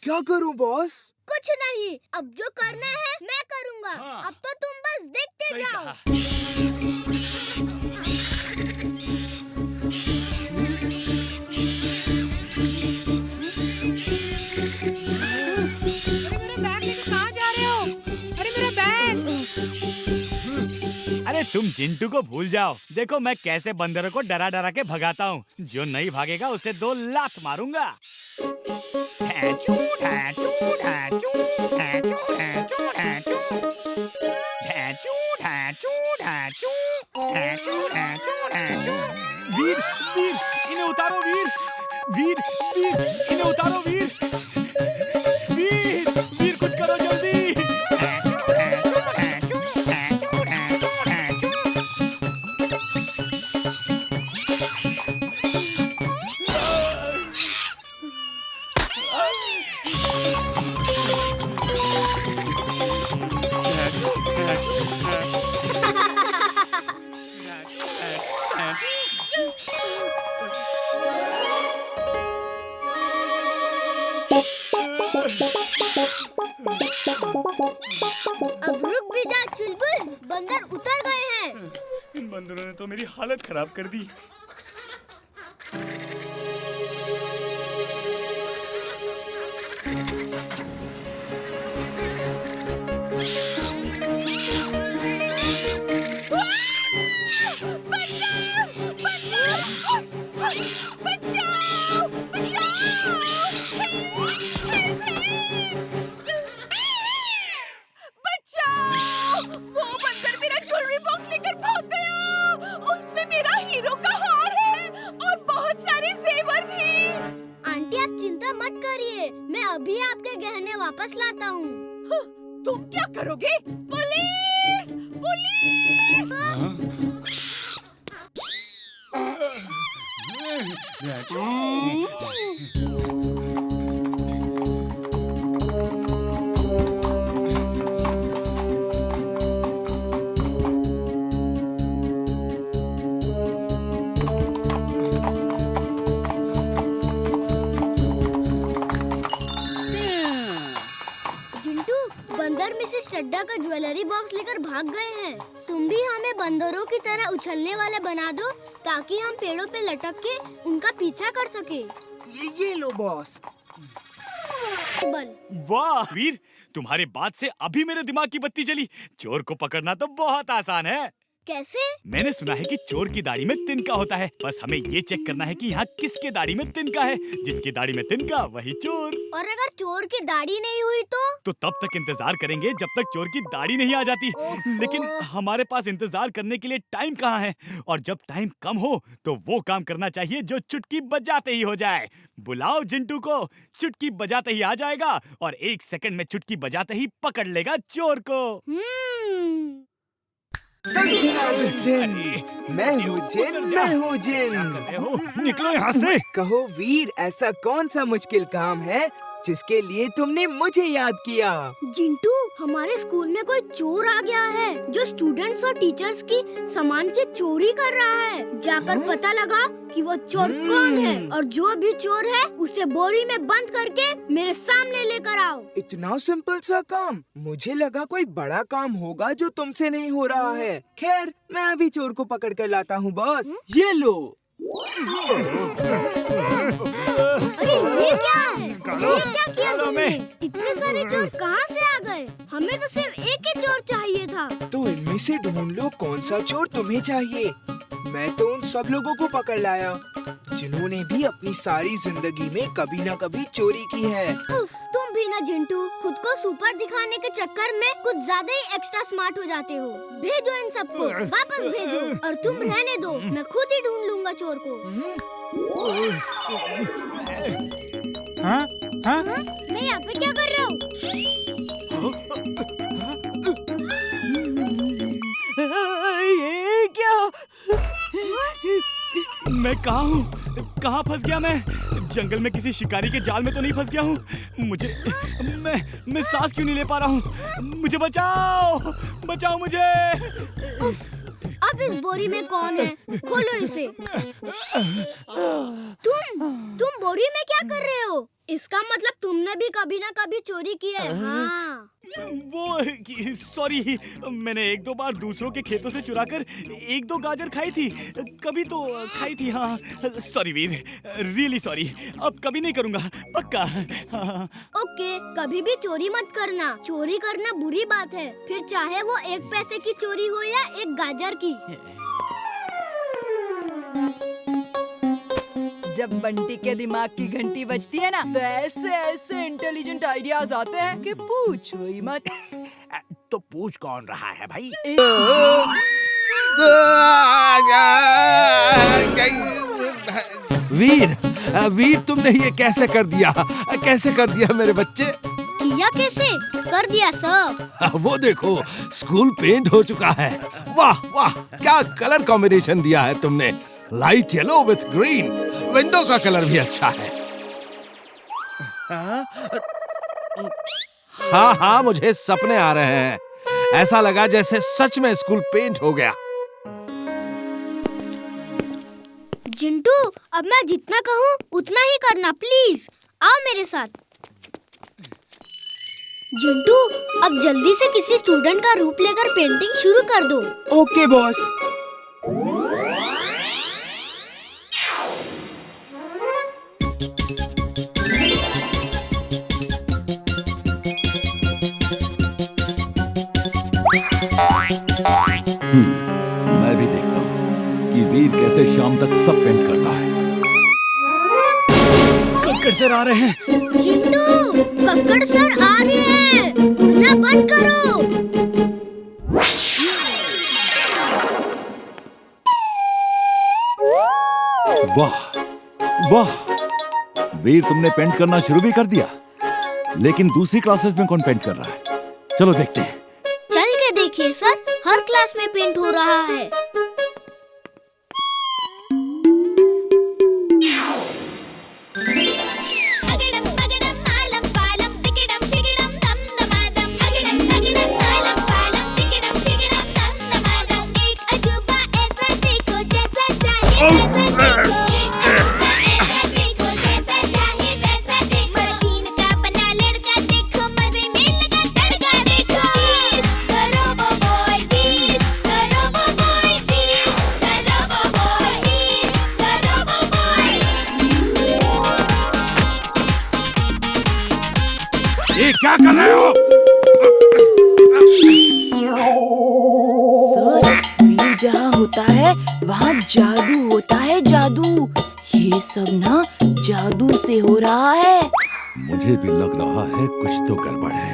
क्या करूं बॉस? कुछ नहीं, अब जो करना है मैं करूँगा। हाँ। अब तो तुम बस देखते जाओ। अरे मेरा बैग लेकर कहाँ जा रहे हो? अरे मेरा बैग! अरे तुम जिंटू को भूल जाओ। देखो मैं कैसे बंदरों को डरा डरा के भगाता हूँ। जो नहीं भागेगा उसे 2 लात मारूंगा। ढैचू, ढैचू, ढैचू, ढैचू, ढैचू, ढैचू। ढैचू, ढैचू, ढैचू, ढैचू, ढैचू, ढैचू। वीर, वीर, इन्हें उतारो वीर। वीर, वीर, इन्हें उतारो वीर। वीर, वीर कुछ करो जल्दी। ढैचू, ढैचू, ढैचू, ढैचू, ढैचू, ढैचू। अब रुक भी जा चुलबुल, बंदर उतर गए हैं। इन बंदरों ने तो मेरी हालत खराब कर दी। वो बंदर मेरा ज्वेलरी बॉक्स लेकर भाग गया। उसमें मेरा हीरो का हार है और बहुत सारे जेवर भी। आंटी आप चिंता मत करिए, मैं अभी आपके गहने वापस लाता हूँ। तुम क्या करोगे? पुलिस! पुलिस! जिंटू, बंदर मिसेस चड्डा का ज्वेलरी बॉक्स लेकर भाग गए हैं। तुम भी हमें बंदरों की तरह उछलने वाले बना दो ताकि हम पेड़ों पे लटक के उनका पीछा कर सके। ये लो बॉस। बल वाह वीर, तुम्हारी बात से अभी मेरे दिमाग की बत्ती जली। चोर को पकड़ना तो बहुत आसान है। कैसे? मैंने सुना है कि चोर की दाढ़ी में तिनका होता है। बस हमें ये चेक करना है कि यहाँ किसके दाढ़ी में तिनका है। जिसकी दाढ़ी में तिनका वही चोर। और अगर चोर की दाढ़ी नहीं हुई तो तब तक इंतजार करेंगे जब तक चोर की दाढ़ी नहीं आ जाती। लेकिन हमारे पास इंतजार करने के लिए टाइम कहाँ है। और जब टाइम कम हो तो वो काम करना चाहिए जो चुटकी बजाते ही हो जाए। बुलाओ जिंटू को, चुटकी बजाते ही आ जाएगा और 1 सेकंड में चुटकी बजाते ही पकड़ लेगा चोर को। मैं हूँ जिन। निकलो यहाँ से। कहो वीर, ऐसा कौन सा मुश्किल काम है जिसके लिए तुमने मुझे याद किया? जिंटू, हमारे स्कूल में कोई चोर आ गया है जो स्टूडेंट्स और टीचर्स की सामान की चोरी कर रहा है। जाकर पता लगा कि वो चोर कौन है और जो भी चोर है उसे बोरी में बंद करके मेरे सामने लेकर आओ। इतना सिंपल सा काम? मुझे लगा कोई बड़ा काम होगा जो तुमसे नहीं हो रहा है। खैर, मैं अभी चोर को पकड़ कर लाता हूँ बॉस। ये लो। अरे ये क्या है? ये क्या किया तुमने? इतने सारे चोर कहाँ से आ गए? हमें तो सिर्फ एक ही चोर चाहिए था। तो इनमें से ढूंढ लो कौन सा चोर तुम्हें चाहिए। मैं तो उन सब लोगों को पकड़ लाया जिन्होंने भी अपनी सारी जिंदगी में कभी न कभी चोरी की है। उफ, तुम भी ना जिंटू, खुद को सुपर दिखाने के चक्कर में कुछ ज्यादा ही एक्स्ट्रा स्मार्ट हो जाते हो। भेजो इन सबको, वापस भेजो। और तुम रहने दो, मैं खुद ही ढूंढ लूंगा चोर को। हाँ? हाँ? मैं यहाँ पे क्या कर रहा हूँ? ये क्या? मैं कहाँ हूँ? कहाँ फंस गया मैं? जंगल में किसी शिकारी के जाल में तो नहीं फंस गया हूँ? मैं सांस क्यों नहीं ले पा रहा हूँ? मुझे बचाओ, बचाओ मुझे। उफ, अब इस बोरी में कौन है? खोलो इसे। तुम बोरी में क्या कर रहे हो? इसका मतलब तुमने भी कभी ना कभी चोरी की है। हाँ। वो सॉरी, मैंने 1-2 बार दूसरों के खेतों से चुराकर 1-2 गाजर खाई थी, कभी तो खाई थी। हाँ सॉरी वीर, रियली सॉरी, अब कभी नहीं करूँगा, पक्का। हाँ। ओके, कभी भी चोरी मत करना। चोरी करना बुरी बात है, फिर चाहे वो 1 पैसे की चोरी हो या 1 गाजर की। जब बंटी के दिमाग की घंटी बजती है ना, तो ऐसे ऐसे इंटेलिजेंट आइडियाज आते हैं कि पूछो ही मत। तो पूछ कौन रहा है भाई? वीर तुमने ये कैसे कर दिया? कैसे कर दिया मेरे बच्चे? किया कैसे? कर दिया सर। वो देखो, स्कूल पेंट हो चुका है। वाह वाह, क्या कलर कॉम्बिनेशन दिया है तुमने। Light yellow with green. Window का कलर भी अच्छा है। हाँ, मुझे सपने आ रहे हैं। ऐसा लगा जैसे सच में स्कूल पेंट हो गया। जिंटू, अब मैं जितना कहूँ उतना ही करना, प्लीज। आओ मेरे साथ। जिंटू, अब जल्दी से किसी स्टूडेंट का रूप लेकर पेंटिंग शुरू कर दो। Okay boss. मैं भी देखता हूँ कि वीर कैसे शाम तक सब पेंट करता है। कक्कड़ सर आ रहे हैं। जिंटू, कक्कड़ सर आ रहे हैं, उड़ना बंद करो। वाह वाह, वीर तुमने पेंट करना शुरू भी कर दिया। लेकिन दूसरी क्लासेस में कौन पेंट कर रहा है? चलो देखते हैं। चल के देखिए सर, हर क्लास में पेंट हो रहा है। ये क्या कर रहे हो? सर, वीर जहाँ होता है वहाँ जादू होता है, जादू। ये सब ना जादू से हो रहा है। मुझे भी लग रहा है कुछ तो गड़बड़ है।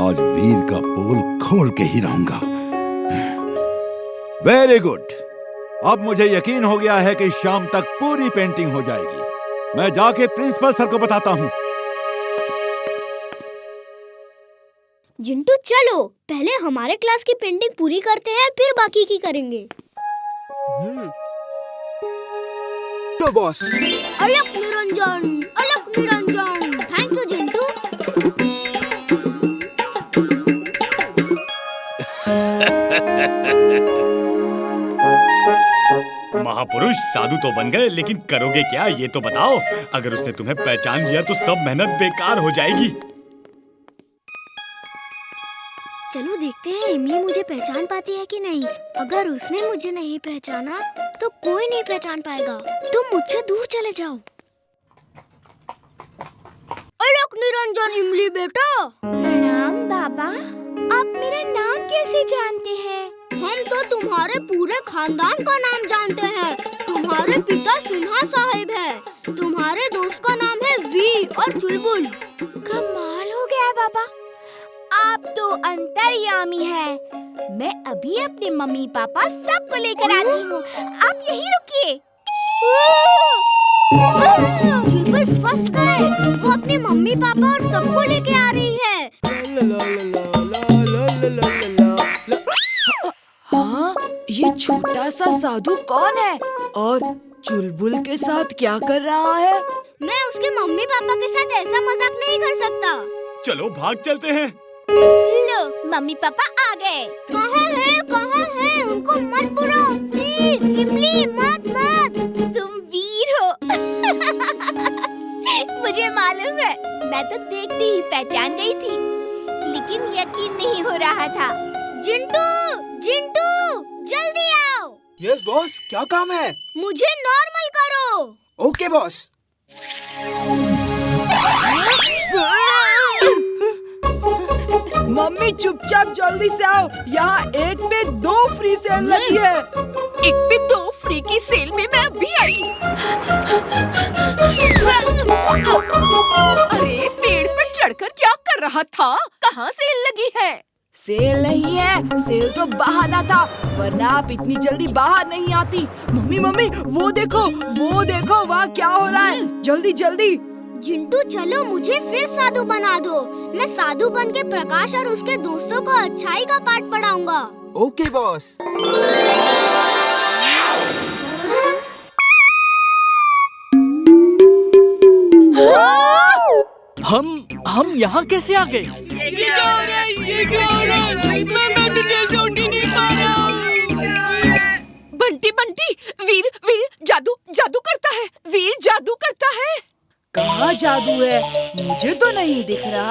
आज वीर का पोल खोल के ही रहूंगा। वेरी गुड, अब मुझे यकीन हो गया है कि शाम तक पूरी पेंटिंग हो जाएगी। मैं जाके प्रिंसिपल सर को बताता हूँ। जिंटू चलो, पहले हमारे क्लास की पेंटिंग पूरी करते हैं, फिर बाकी की करेंगे। तो बॉस। अलग निरंजन, अलग निरंजन। Thank you Jintu. महापुरुष साधु तो बन गए, लेकिन करोगे क्या ये तो बताओ। अगर उसने तुम्हें पहचान लिया तो सब मेहनत बेकार हो जाएगी। चलो देखते हैं इमली मुझे पहचान पाती है कि नहीं। अगर उसने मुझे नहीं पहचाना तो कोई नहीं पहचान पाएगा। तुम मुझसे दूर चले जाओ। अलग निरंजन इमली बेटा। प्रणाम बाबा, आप मेरा नाम कैसे जानते हैं? हम तो तुम्हारे पूरे खानदान का नाम जानते हैं। तुम्हारे पिता सिन्हा साहिब है। तुम्हारे दोस्त का नाम है वीर और चुलबुल। कमाल हो गया बाबा, आप तो अंतर्यामी हैं। मैं अभी अपने मम्मी पापा सबको लेकर आती हूँ, आप यहीं रुकिए। चुलबुल फंस गए। वो अपने मम्मी पापा और सबको लेके आ रही है। हाँ, ये छोटा सा साधु कौन है और चुलबुल के साथ क्या कर रहा है? मैं उसके मम्मी पापा के साथ ऐसा मजाक नहीं कर सकता। चलो भाग चलते हैं। लो, मम्मी पापा आ गए। कहाँ है? कहाँ है? उनको मत बुलाओ प्लीज। इमली मत मत। तुम वीर हो। मुझे मालूम है। मैं तो देखती ही पहचान गई थी, लेकिन यकीन नहीं हो रहा था। जिंटू, जिंटू, जल्दी आओ। यस बॉस, क्या काम है? मुझे नॉर्मल करो। Okay boss. मम्मी चुपचाप जल्दी से आओ, यहाँ 1 पे 2 फ्री सेल लगी है। 1 पे 2 फ्री की सेल में मैं अभी आई। अरे पेड़ पर चढ़कर क्या कर रहा था? कहाँ सेल लगी है? सेल नहीं है, सेल तो बहाना था, वरना आप इतनी जल्दी बाहर नहीं आती। मम्मी मम्मी वो देखो वहाँ क्या हो रहा है, जल्दी जल्दी। जिंटू चलो मुझे फिर साधु बना दो। मैं साधु बन के प्रकाश और उसके दोस्तों को अच्छाई का पाठ पढ़ाऊंगा। Okay boss. हम यहाँ कैसे आ गए? ये क्या हो रहा है? ये क्या हो रहा है? मैं तो जैसे उठ ही नहीं पा रहा हूँ। बंटी बंटी, वीर जादू करता है। वीर जादू करता है। कहाँ जादू है? मुझे तो नहीं दिख रहा।